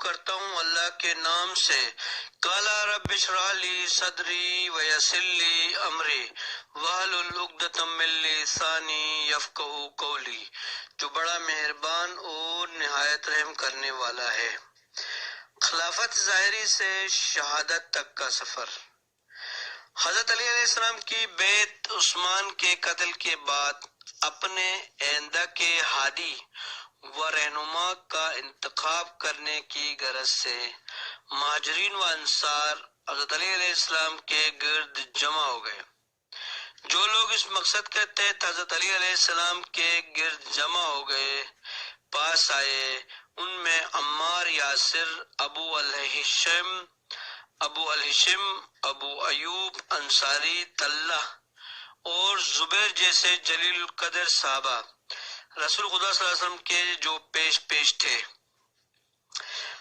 کرتا ہوں اللہ کے نام سے۔ قالا رب اشرح لی صدری ویسر لی امری واحلل عقدۃ من لسانی یفقہوا قولی، جو بڑا مہربان اور نہایت رحم کرنے والا ہے۔ خلافت ظاہری سے شہادت تک کا سفر۔ حضرت علی علیہ السلام کی بیعت عثمان کے قتل کے بعد اپنے آئندہ کے ہادی و رہنما کا انتخاب کرنے کی غرض سے مہاجرین و انصار حضرت علی علیہ السلام کے گرد جمع ہو گئے۔ جو لوگ اس مقصد کے تحت حضرت علی علیہ السلام کے گرد جمع ہو گئے پاس آئے، ان میں عمار یاسر، ابو الہشم، ابو ایوب انصاری طلحہ اور زبیر جیسے جلیل القدر صحابہ رسول خدا صلی اللہ علیہ وسلم کے جو پیش تھے۔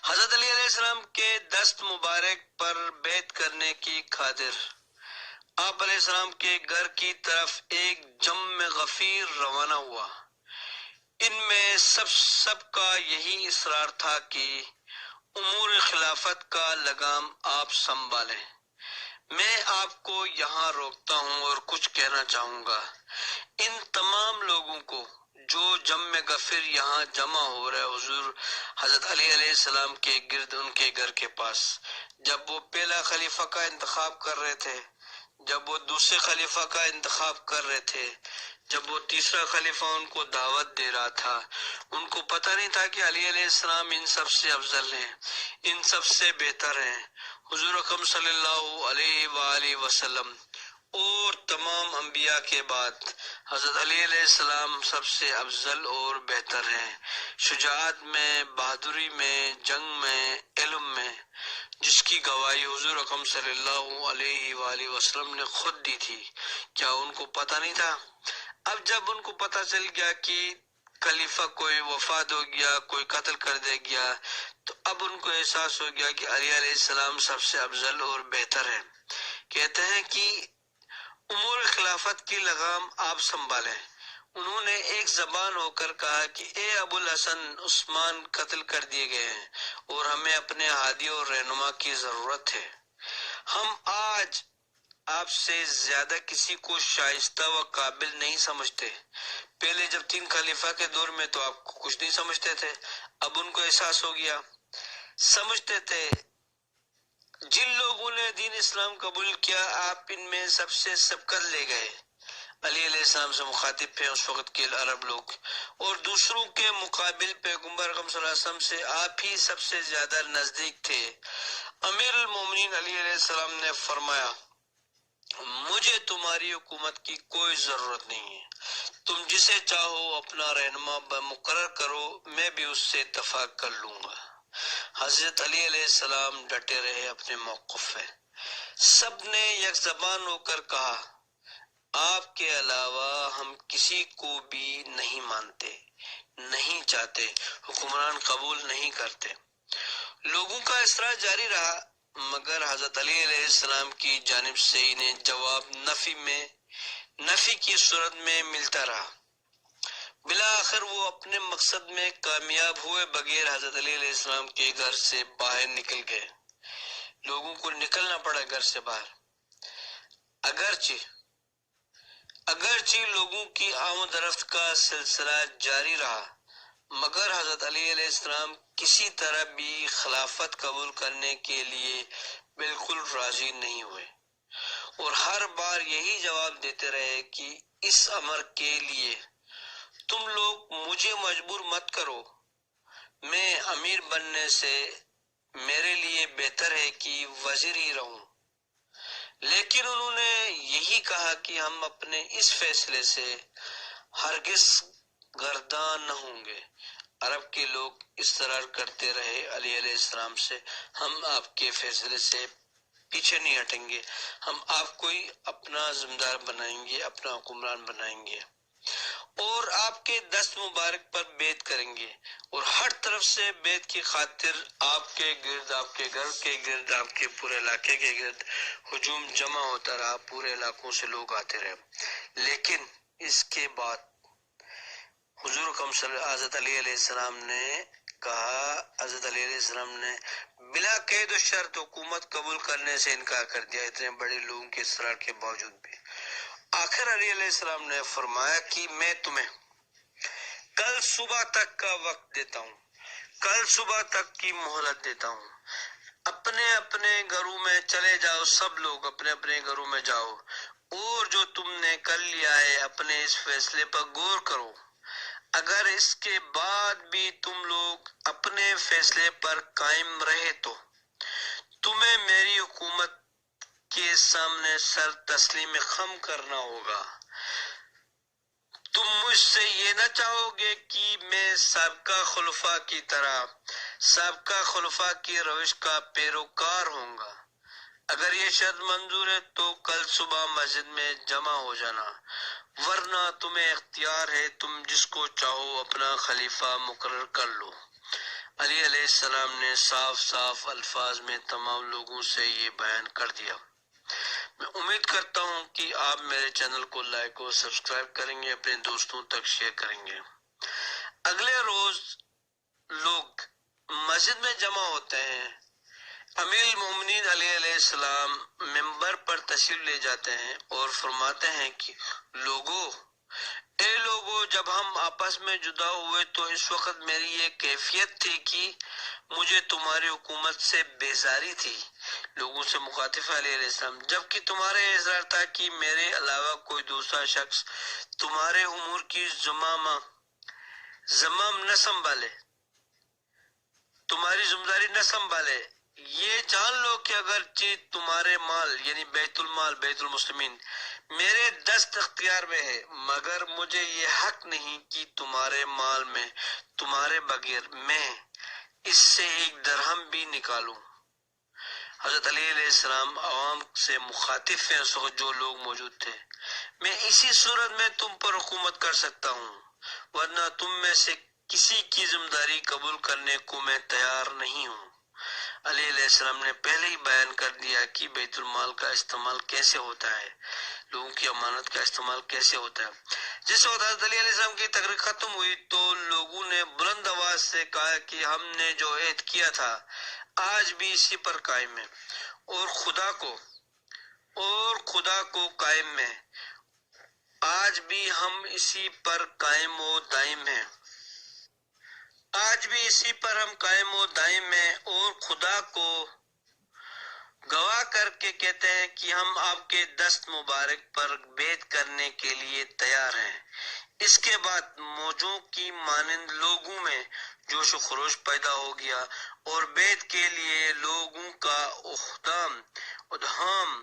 حضرت علی علیہ السلام کے دست مبارک پر بیعت کرنے کی خاطر آپ علیہ السلام کے گھر کی طرف ایک جم غفیر روانہ ہوا۔ ان میں سب کا یہی اصرار تھا کہ امور خلافت کا لگام آپ سنبھالیں۔ میں آپ کو یہاں روکتا ہوں اور کچھ کہنا چاہوں گا۔ ان تمام لوگوں کو جو جم غفیر یہاں جمع ہو رہے حضور حضرت علی علیہ السلام کے گرد ان کے گھر کے پاس، جب وہ پہلا خلیفہ کا انتخاب کر رہے تھے، جب وہ دوسرے خلیفہ کا انتخاب کر رہے تھے، جب وہ تیسرا خلیفہ ان کو دعوت دے رہا تھا، ان کو پتہ نہیں تھا کہ علی علیہ السلام ان سب سے افضل ہیں، ان سب سے بہتر ہیں۔ حضور اکرم صلی اللہ علیہ وآلہ وسلم اور تمام انبیاء کے بعد حضرت علی علیہ السلام سب سے افضل اور بہتر ہیں، شجاعت میں، بہادری میں، جنگ میں، علم میں، جس کی گواہی حضور اکرم صلی اللہ علیہ وآلہ وسلم نے خود دی تھی۔ کیا ان کو پتہ نہیں تھا؟ اب جب ان کو پتہ چل گیا کہ خلیفہ کوئی وفات ہو گیا، کوئی قتل کر دے گیا، تو اب ان کو احساس ہو گیا کہ علی علیہ السلام سب سے افضل اور بہتر ہیں۔ کہتے ہیں کہ امور خلافت کی لگام آپ سنبھالیں۔ انہوں نے ایک زبان ہو کر کہا کہ اے ابو الحسن، عثمان قتل کر دیے گئے ہیں اور ہمیں اپنے ہادی اور رہنما کی ضرورت ہے۔ ہم آج آپ سے زیادہ کسی کو شائستہ و قابل نہیں سمجھتے۔ پہلے جب 3 خلیفہ کے دور میں تو آپ کو کچھ نہیں سمجھتے تھے، اب ان کو احساس ہو گیا۔ سمجھتے تھے جن لوگوں نے دین اسلام قبول کیا، آپ ان میں سب سے سبقت لے گئے۔ علی علیہ السلام سے مخاطب تھے اس وقت کے عرب لوگ، اور دوسروں کے مقابل پیغمبر اکرم صلی اللہ علیہ وسلم سے آپ ہی سب سے زیادہ نزدیک تھے۔ امیر المومنین علی علیہ السلام نے فرمایا، مجھے تمہاری حکومت کی کوئی ضرورت نہیں ہے، تم جسے چاہو اپنا رہنما مقرر کرو، میں بھی اس سے اتفاق کر لوں گا۔ حضرت علی علیہ السلام ڈٹے رہے اپنے موقف پہ۔ سب نے یک زبان ہو کر کہا، آپ کے علاوہ ہم کسی کو بھی نہیں مانتے، نہیں چاہتے، حکمران قبول نہیں کرتے۔ لوگوں کا اصرار جاری رہا، مگر حضرت علی علیہ السلام کی جانب سے انہیں جواب نفی کی صورت میں ملتا رہا۔ بالآخر وہ اپنے مقصد میں کامیاب ہوئے بغیر حضرت علی علیہ السلام کے گھر سے باہر نکل گئے۔ لوگوں کو نکلنا پڑا گھر سے باہر۔ اگرچہ لوگوں کی آمد رفت کا سلسلہ جاری رہا، مگر حضرت علی علیہ السلام کسی طرح بھی خلافت قبول کرنے کے لیے بالکل راضی نہیں ہوئے، اور ہر بار یہی جواب دیتے رہے کہ اس امر کے لیے تم لوگ مجھے مجبور مت کرو، میں امیر بننے سے میرے لیے بہتر ہے کہ وزیر ہی رہوں۔ لیکن انہوں نے یہی کہا کہ ہم اپنے اس فیصلے سے ہرگز گردان نہ ہوں گے۔ عرب کے لوگ اصرار کرتے رہے علی علیہ السلام سے، ہم آپ کے فیصلے سے پیچھے نہیں ہٹیں گے، ہم آپ کو ہی اپنا ذمہ دار بنائیں گے، اپنا حکمران بنائیں گے، اور آپ کے دست مبارک پر بیعت کریں گے۔ اور ہر طرف سے بیعت کی خاطر آپ کے گرد، آپ کے گھر کے گرد، آپ کے پورے علاقے کے گرد ہجوم جمع ہوتا رہا، پورے علاقوں سے لوگ آتے رہے۔ لیکن اس کے بعد حضور اکرم صلی اللہ حضرت علی علیہ السلام نے کہا حضرت علی علیہ السلام نے بلا قید و شرط حکومت قبول کرنے سے انکار کر دیا، اتنے بڑے لوگوں کے اصرار کے باوجود بھی۔ آخر علی علیہ السلام نے فرمایا کہ میں تمہیں کل صبح تک کا وقت دیتا ہوں، کل صبح تک کی مہلت دیتا ہوں، اپنے اپنے گھروں میں چلے جاؤ، سب لوگ اپنے اپنے گھروں میں جاؤ، اور جو تم نے کر لیا ہے اپنے اس فیصلے پر غور کرو۔ اگر اس کے بعد بھی تم لوگ اپنے فیصلے پر قائم رہے تو تمہیں میری حکومت کے سامنے سر تسلیم خم کرنا ہوگا۔ تم مجھ سے یہ نہ چاہو گے کہ میں سابقہ خلفاء کی طرح سابقہ خلفاء کی روش کا پیروکار ہوں گا۔ اگر یہ شرط منظور ہے تو کل صبح مسجد میں جمع ہو جانا، ورنہ تمہیں اختیار ہے، تم جس کو چاہو اپنا خلیفہ مقرر کر لو۔ علی علیہ السلام نے صاف صاف الفاظ میں تمام لوگوں سے یہ بیان کر دیا۔ میں امید کرتا ہوں کہ آپ میرے چینل کو لائک اور سبسکرائب کریں گے، اپنے دوستوں تک شیئر کریں گے۔ اگلے روز لوگ مسجد میں جمع ہوتے ہیں، امیر المومنین علی علیہ السلام ممبر پر تشریف لے جاتے ہیں اور فرماتے ہیں کہ اے لوگو، جب ہم آپس میں جدا ہوئے تو اس وقت میری یہ کیفیت تھی کہ مجھے تمہاری حکومت سے بیزاری تھی۔ لوگوں سے مخاطب علیہ السلام، جبکہ تمہارا یہ اظہار تھا کہ میرے علاوہ کوئی دوسرا شخص تمہارے امور کی زمام نہ سنبھالے، تمہاری ذمہ داری نہ سنبھالے۔ یہ جان لو کہ اگرچہ تمہارے مال یعنی بیت المال، بیت المسلمین میرے دست اختیار میں ہے، مگر مجھے یہ حق نہیں کہ تمہارے مال میں تمہارے بغیر میں اس سے ایک درہم بھی نکالوں۔ حضرت علی علیہ السلام عوام سے مخاطب ہیں، جو لوگ موجود تھے، میں اسی صورت میں تم پر حکومت کر سکتا ہوں، ورنہ تم میں سے کسی کی ذمہ داری قبول کرنے کو میں تیار نہیں ہوں۔ علی علیہ السلام نے پہلے ہی بیان کر دیا کہ بیت المال کا استعمال کیسے ہوتا ہے، لوگوں کی امانت کا استعمال کیسے ہوتا ہے۔ جس وقت حضرت علی علیہ السلام کی تقریر ختم ہوئی تو لوگوں نے بلند آواز سے کہا کہ ہم نے جو عہد کیا تھا آج بھی اسی پر قائم ہے، اور خدا کو قائم ہے، آج بھی ہم اسی پر قائم و دائم ہیں، آج بھی اسی پر ہم قائم و دائم ہیں، اور خدا کو گواہ کر کے کہتے ہیں کہ ہم آپ کے دست مبارک پر بیعت کرنے کے لیے تیار ہیں۔ اس کے بعد موجوں کی مانند لوگوں میں جوش و خروش پیدا ہو گیا اور بیعت کے لیے لوگوں کا ادھام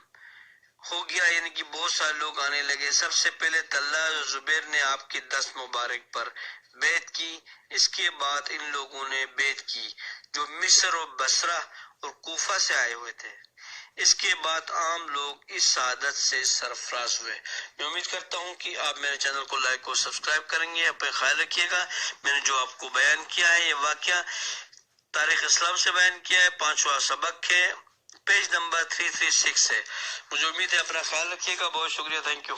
ہو گیا، یعنی کہ بہت سارے لوگ آنے لگے۔ سب سے پہلے طلحہ اور زبیر نے آپ کے دست مبارک پر بیعت کی، اس کے بعد ان لوگوں نے بیعت کی جو مصر اور بصرہ اور کوفہ سے آئے ہوئے تھے۔ اس کے بعد عام لوگ اس سعادت سے سرفراز ہوئے۔ میں امید کرتا ہوں کہ آپ میرے چینل کو لائک اور سبسکرائب کریں گے، اپنا خیال رکھیے گا۔ میں نے جو آپ کو بیان کیا ہے یہ واقعہ تاریخ اسلام سے بیان کیا ہے، 5واں سبق ہے، پیج نمبر 336 ہے۔ مجھے امید ہے اپنا خیال رکھیے گا، بہت شکریہ، تھینک یو۔